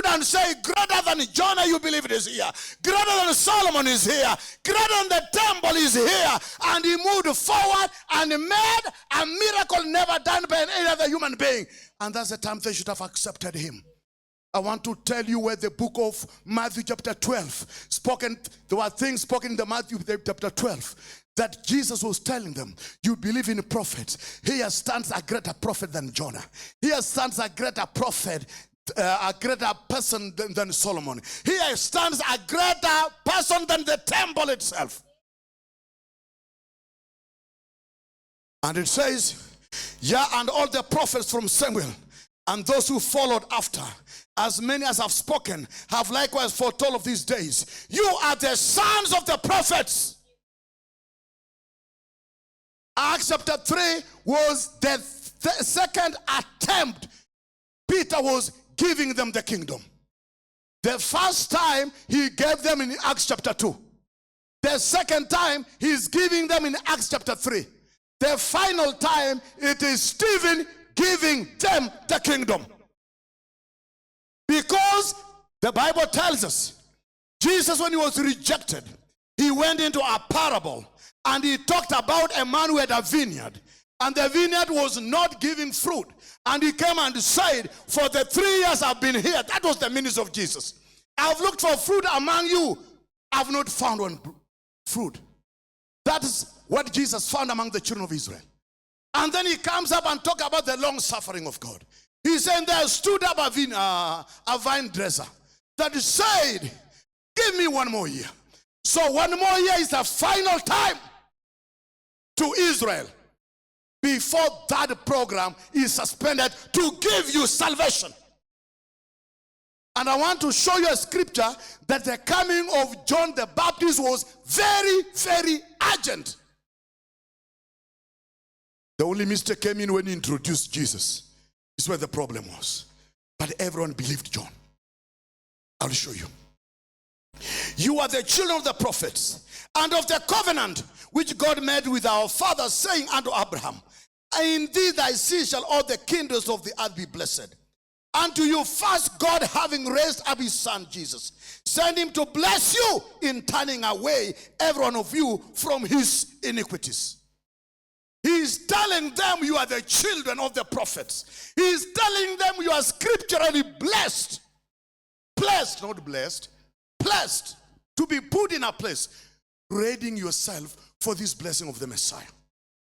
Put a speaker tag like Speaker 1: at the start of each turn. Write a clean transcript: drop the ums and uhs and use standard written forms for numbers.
Speaker 1: and say, greater than Jonah, you believe it is here. Greater than Solomon is here. Greater than the temple is here. And he moved forward and made a miracle never done by any other human being. And that's the time they should have accepted him. I want to tell you where the book of Matthew chapter 12 spoken. There were things spoken in the Matthew chapter 12 that Jesus was telling them. You believe in prophets. Here stands a greater prophet than Jonah. Here stands a greater prophet, a greater person than Solomon. Here stands a greater person than the temple itself. And it says, yeah, and all the prophets from Samuel and those who followed after, as many as have spoken, have likewise foretold of these days. You are the sons of the prophets. Acts chapter 3 was the second attempt Peter was giving them the kingdom. The first time he gave them in Acts chapter 2. The second time he's giving them in Acts chapter 3. The final time it is Stephen giving them the kingdom. Because the Bible tells us, Jesus, when he was rejected, he went into a parable and he talked about a man who had a vineyard. And the vineyard was not giving fruit. And he came and said, for the 3 years I've been here, that was the ministry of Jesus. I've looked for fruit among you. I've not found one fruit. That is what Jesus found among the children of Israel. And then he comes up and talks about the long suffering of God. He said, there stood up a vine dresser that said, give me 1 more year. So 1 more year is the final time to Israel before that program is suspended to give you salvation. And I want to show you a scripture that the coming of John the Baptist was very, very urgent. The only mistake came in when he introduced Jesus. Is where the problem was. But everyone believed John. I'll show you. You are the children of the prophets and of the covenant which God made with our fathers, saying unto Abraham, in thee thy seed shall all the kingdoms of the earth be blessed. Unto you first God, having raised up his son Jesus, send him to bless you in turning away every one of you from his iniquities. He's telling them you are the children of the prophets. He's telling them you are scripturally blessed. Blessed, not blessed. Blessed to be put in a place, readying yourself for this blessing of the Messiah.